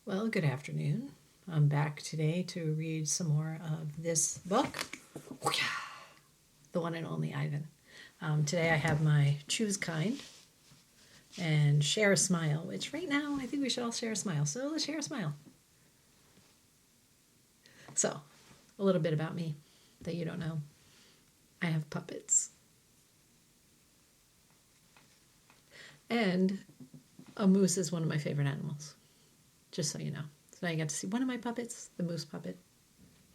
Well, good afternoon. I'm back today to read some more of this book, The One and Only Ivan. Today I have my Choose Kind and Share a Smile, which right now I think we should all share a smile. So let's share a smile. So, a little bit about me that you don't know. I have puppets. And a moose is one of my favorite animals, just so you know. So now you got to see one of my puppets, the moose puppet.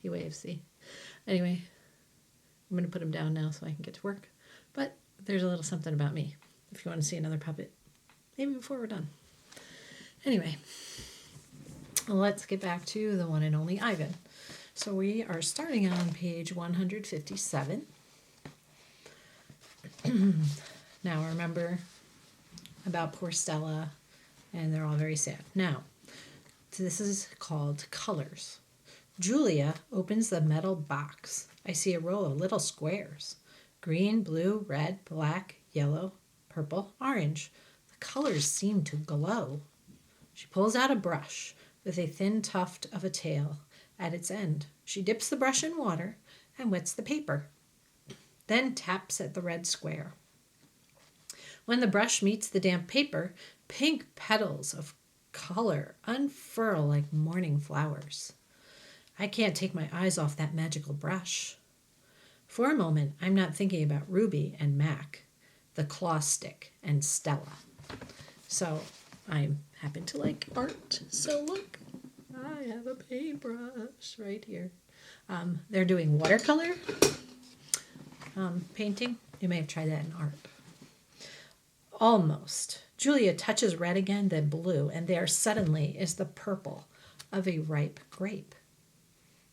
He waves, see? Anyway, I'm going to put him down now so I can get to work. But there's a little something about me if you want to see another puppet. Maybe before we're done. Anyway, let's get back to The One and Only Ivan. So we are starting on page 157. Now remember about poor Stella, and they're all very sad. Now, this is called Colors. Julia opens the metal box. I see a row of little squares. Green, blue, red, black, yellow, purple, orange. The colors seem to glow. She pulls out a brush with a thin tuft of a tail at its end. She dips the brush in water and wets the paper, then taps at the red square. When the brush meets the damp paper, pink petals of color unfurl like morning flowers. I can't take my eyes off that magical brush. For a moment, I'm not thinking about Ruby and Mac, the claw stick, and Stella. So I happen to like art. So look, I have a paintbrush right here. They're doing watercolor painting. You may have tried that in art. Almost. Julia touches red again, then blue, and there suddenly is the purple of a ripe grape.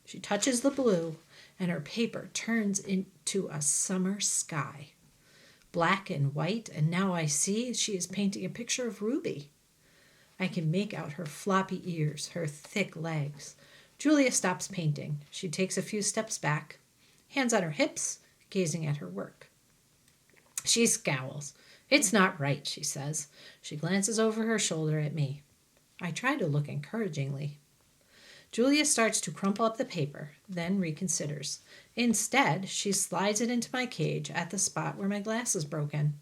She touches the blue, and her paper turns into a summer sky. Black and white, and now I see she is painting a picture of Ruby. I can make out her floppy ears, her thick legs. Julia stops painting. She takes a few steps back, hands on her hips, gazing at her work. She scowls. It's not right, she says. She glances over her shoulder at me. I try to look encouragingly. Julia starts to crumple up the paper, then reconsiders. Instead, she slides it into my cage at the spot where my glass is broken.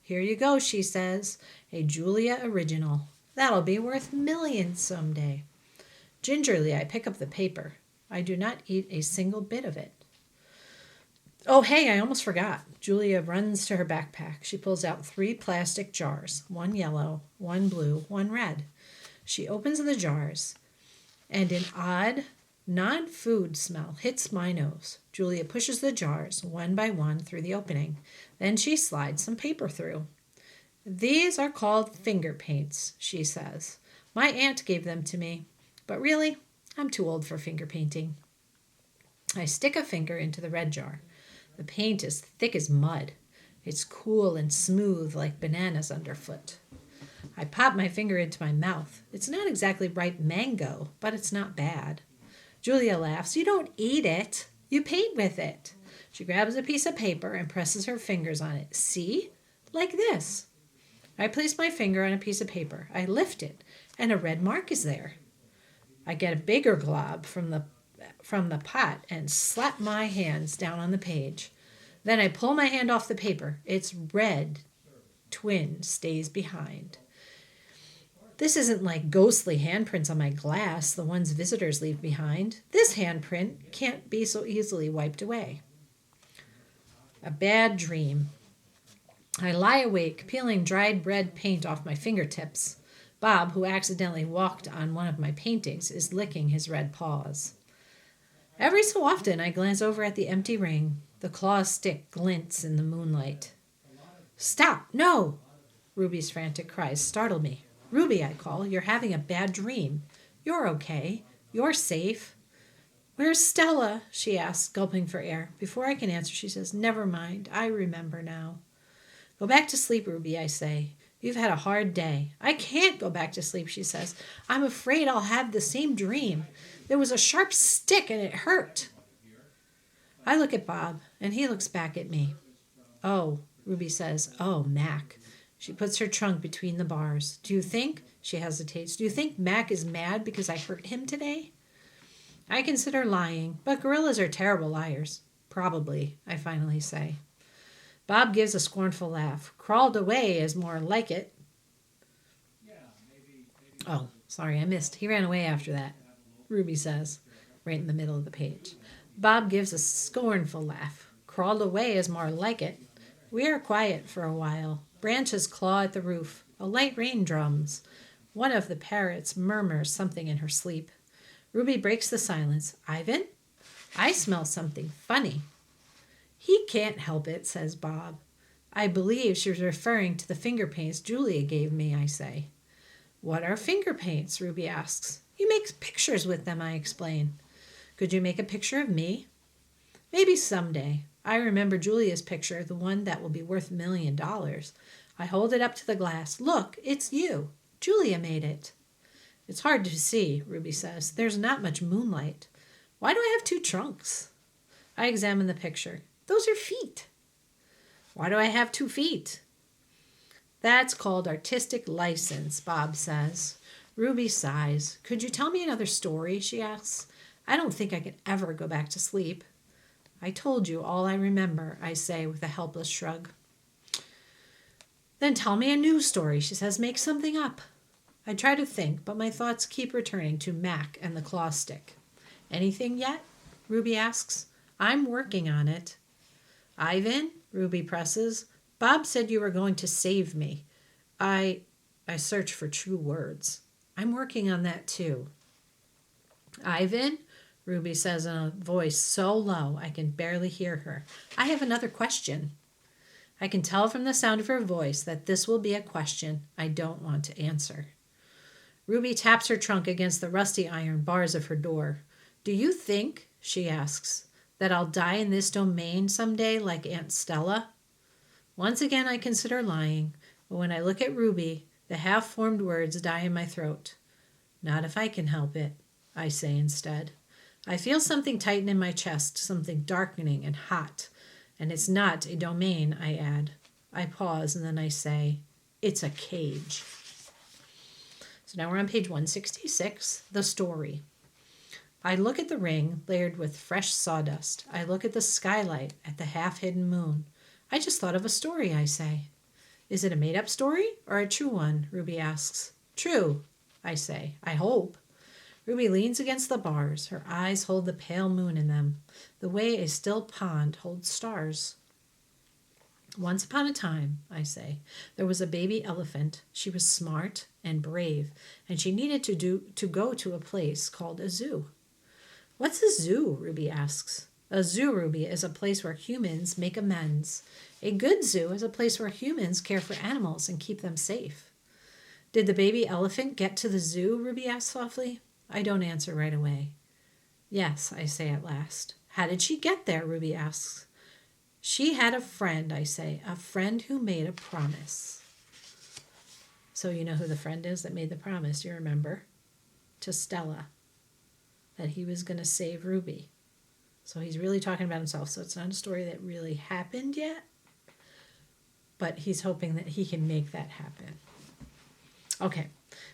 Here you go, she says. A Julia original. That'll be worth millions someday. Gingerly, I pick up the paper. I do not eat a single bit of it. Oh, hey, I almost forgot. Julia runs to her backpack. She pulls out 3 plastic jars, one yellow, one blue, one red. She opens the jars, and an odd, non-food smell hits my nose. Julia pushes the jars one by one through the opening. Then she slides some paper through. These are called finger paints, she says. My aunt gave them to me, but really, I'm too old for finger painting. I stick a finger into the red jar. The paint is thick as mud. It's cool and smooth like bananas underfoot. I pop my finger into my mouth. It's not exactly ripe mango, but it's not bad. Julia laughs. You don't eat it. You paint with it. She grabs a piece of paper and presses her fingers on it. See? Like this. I place my finger on a piece of paper. I lift it, and a red mark is there. I get a bigger glob from the pot and slap my hands down on the page. Then I pull my hand off the paper. Its red twin stays behind. This isn't like ghostly handprints on my glass, the ones visitors leave behind. This handprint can't be so easily wiped away. A bad dream. I lie awake, peeling dried red paint off my fingertips. Bob, who accidentally walked on one of my paintings, is licking his red paws. Every so often I glance over at the empty ring. The claw stick glints in the moonlight. Stop! No! Ruby's frantic cries startle me. Ruby, I call, you're having a bad dream. You're okay. You're safe. Where's Stella? She asks, gulping for air. Before I can answer, she says, never mind. I remember now. Go back to sleep, Ruby, I say. You've had a hard day. I can't go back to sleep, she says. I'm afraid I'll have the same dream. There was a sharp stick and it hurt. I look at Bob, and he looks back at me. Oh, Ruby says, oh, Mac. She puts her trunk between the bars. Do you think, she hesitates, do you think Mac is mad because I hurt him today? I consider lying, but gorillas are terrible liars. Probably, I finally say. Bob gives a scornful laugh. Crawled away is more like it. Oh, sorry, I missed. He ran away after that, Ruby says, right in the middle of the page. Bob gives a scornful laugh. Crawled away is more like it. We are quiet for a while. Branches claw at the roof. A light rain drums. One of the parrots murmurs something in her sleep. Ruby breaks the silence. Ivan? I smell something funny. He can't help it, says Bob. I believe she was referring to the finger paints Julia gave me, I say. What are finger paints? Ruby asks. You make pictures with them, I explain. Could you make a picture of me? Maybe someday. I remember Julia's picture, the one that will be worth $1 million. I hold it up to the glass. Look, it's you. Julia made it. It's hard to see, Ruby says. There's not much moonlight. Why do I have 2 trunks? I examine the picture. Those are feet. Why do I have 2 feet? That's called artistic license, Bob says. Ruby sighs. Could you tell me another story, she asks. I don't think I could ever go back to sleep. I told you all I remember, I say with a helpless shrug. Then tell me a new story, she says. Make something up. I try to think, but my thoughts keep returning to Mac and the claw stick. Anything yet? Ruby asks. I'm working on it. Ivan? Ruby presses. Bob said you were going to save me. I search for true words. I'm working on that too. Ivan? Ruby says in a voice so low I can barely hear her. I have another question. I can tell from the sound of her voice that this will be a question I don't want to answer. Ruby taps her trunk against the rusty iron bars of her door. Do you think, she asks, that I'll die in this domain someday like Aunt Stella? Once again I consider lying, but when I look at Ruby, the half-formed words die in my throat. Not if I can help it, I say instead. I feel something tighten in my chest, something darkening and hot. And it's not a domain, I add. I pause and then I say, it's a cage. So now we're on page 166, the story. I look at the ring layered with fresh sawdust. I look at the skylight, at the half-hidden moon. I just thought of a story, I say. Is it a made-up story or a true one? Ruby asks. True, I say. I hope. Ruby leans against the bars. Her eyes hold the pale moon in them, the way a still pond holds stars. Once upon a time, I say, there was a baby elephant. She was smart and brave, and she needed to go to a place called a zoo. What's a zoo? Ruby asks. A zoo, Ruby, is a place where humans make amends. A good zoo is a place where humans care for animals and keep them safe. Did the baby elephant get to the zoo? Ruby asks softly. I don't answer right away. Yes, I say at last. How did she get there? Ruby asks. She had a friend, I say, a friend who made a promise. So you know who the friend is that made the promise, you remember? To Stella, that he was going to save Ruby. So he's really talking about himself. So it's not a story that really happened yet, but he's hoping that he can make that happen. Okay,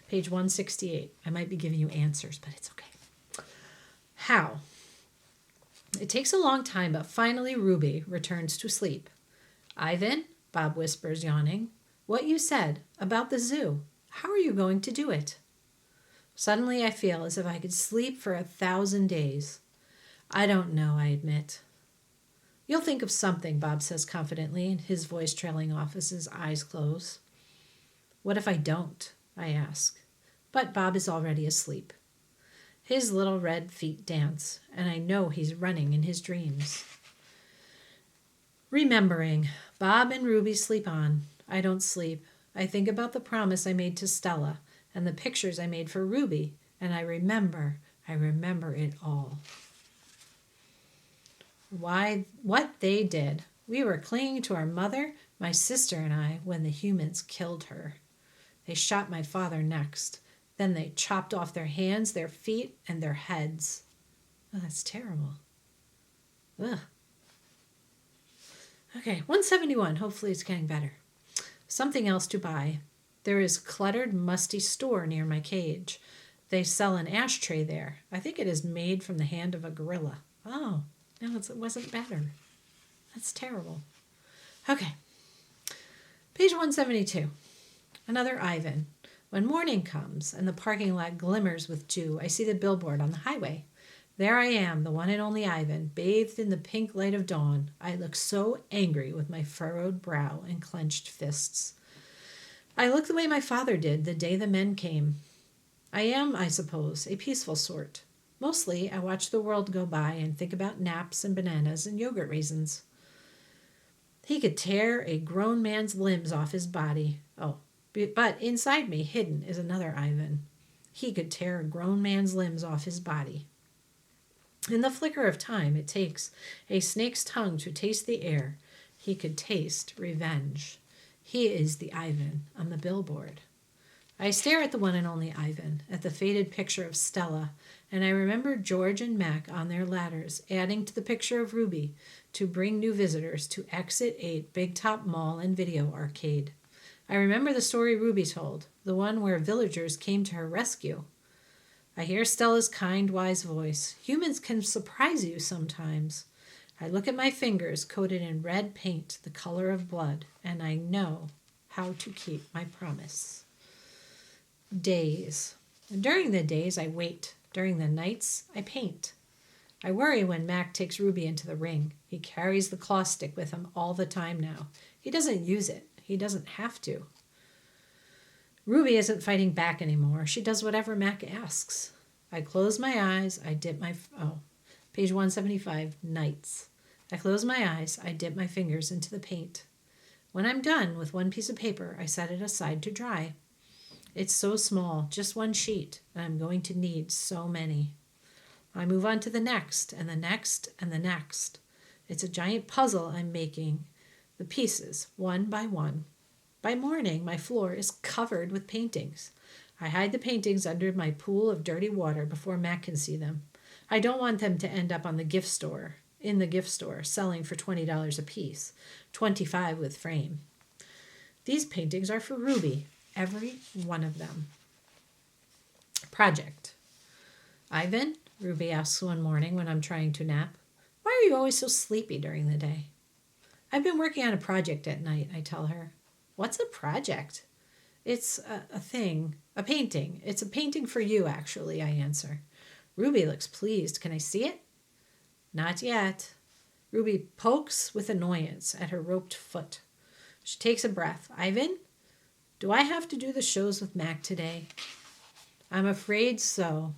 page 168. I might be giving you answers, but it's okay. How? It takes a long time, but finally Ruby returns to sleep. Ivan, Bob whispers, yawning, what you said about the zoo, how are you going to do it? Suddenly I feel as if I could sleep for 1,000 days. I don't know, I admit. You'll think of something, Bob says confidently, his voice trailing off as his eyes close. What if I don't? I ask. But Bob is already asleep. His little red feet dance, and I know he's running in his dreams. Remembering, Bob and Ruby sleep on. I don't sleep. I think about the promise I made to Stella and the pictures I made for Ruby, and I remember it all. What they did. We were clinging to our mother, my sister and I, when the humans killed her. They shot my father next. Then they chopped off their hands, their feet, and their heads. Oh, that's terrible. Ugh. Okay, 171. Hopefully it's getting better. Something else to buy. There is a cluttered, musty store near my cage. They sell an ashtray there. I think it is made from the hand of a gorilla. Oh, no, it wasn't better. That's terrible. Okay. Page 172. Another Ivan. When morning comes and the parking lot glimmers with dew, I see the billboard on the highway. There I am, the one and only Ivan, bathed in the pink light of dawn. I look so angry with my furrowed brow and clenched fists. I look the way my father did the day the men came. I am, I suppose, a peaceful sort. Mostly, I watch the world go by and think about naps and bananas and yogurt raisins. He could tear a grown man's limbs off his body. Oh, but inside me, hidden, is another Ivan. He could tear a grown man's limbs off his body. In the flicker of time it takes a snake's tongue to taste the air, he could taste revenge. He is the Ivan on the billboard. I stare at the one and only Ivan, at the faded picture of Stella, and I remember George and Mac on their ladders, adding to the picture of Ruby to bring new visitors to Exit 8 Big Top Mall and Video Arcade. I remember the story Ruby told, the one where villagers came to her rescue. I hear Stella's kind, wise voice. Humans can surprise you sometimes. I look at my fingers coated in red paint, the color of blood, and I know how to keep my promise. Days. And during the days, I wait. During the nights, I paint. I worry when Mac takes Ruby into the ring. He carries the claw stick with him all the time now. He doesn't use it. He doesn't have to. Ruby isn't fighting back anymore. She does whatever Mac asks. I close my eyes. I dip my... Page 175, Nights. I close my eyes. I dip my fingers into the paint. When I'm done with one piece of paper, I set it aside to dry. It's so small, just one sheet, and I'm going to need so many. I move on to the next, and the next, and the next. It's a giant puzzle I'm making, the pieces, one by one. By morning, my floor is covered with paintings. I hide the paintings under my pool of dirty water before Mac can see them. I don't want them to end up in the gift store, selling for $20 a piece, $25 with frame. These paintings are for Ruby, every one of them. Project. Ivan, Ruby asks one morning when I'm trying to nap, why are you always so sleepy during the day? I've been working on a project at night, I tell her. What's a project? It's a thing, a painting. It's a painting for you, actually, I answer. Ruby looks pleased. Can I see it? Not yet. Ruby pokes with annoyance at her roped foot. She takes a breath. Ivan, do I have to do the shows with Mac today? I'm afraid so.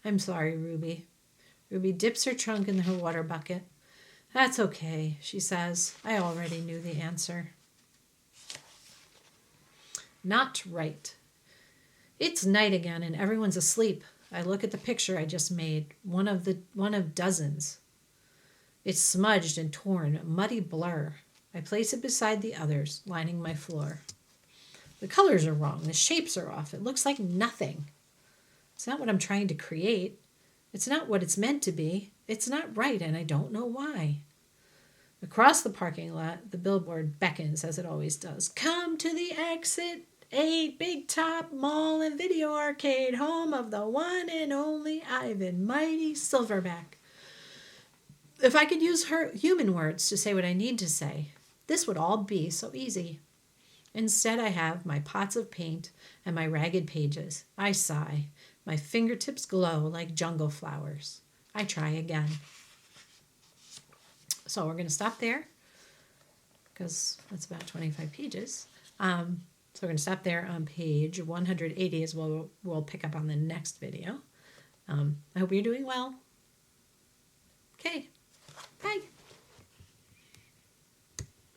I'm sorry, Ruby. Ruby dips her trunk in her water bucket. That's okay, she says. I already knew the answer. Not right. It's night again and everyone's asleep. I look at the picture I just made, one of dozens. It's smudged and torn, a muddy blur. I place it beside the others, lining my floor. The colors are wrong. The shapes are off. It looks like nothing. It's not what I'm trying to create. It's not what it's meant to be. It's not right, and I don't know why. Across the parking lot, the billboard beckons as it always does. Come to the Exit 8 Big Top Mall and Video Arcade, home of the one and only Ivan, mighty Silverback. If I could use human words to say what I need to say, this would all be so easy. Instead, I have my pots of paint and my ragged pages. I sigh. My fingertips glow like jungle flowers. I try again. So we're going to stop there because that's about 25 pages. So we're going to stop there on page 180 as we'll pick up on the next video. I hope you're doing well. Okay, bye.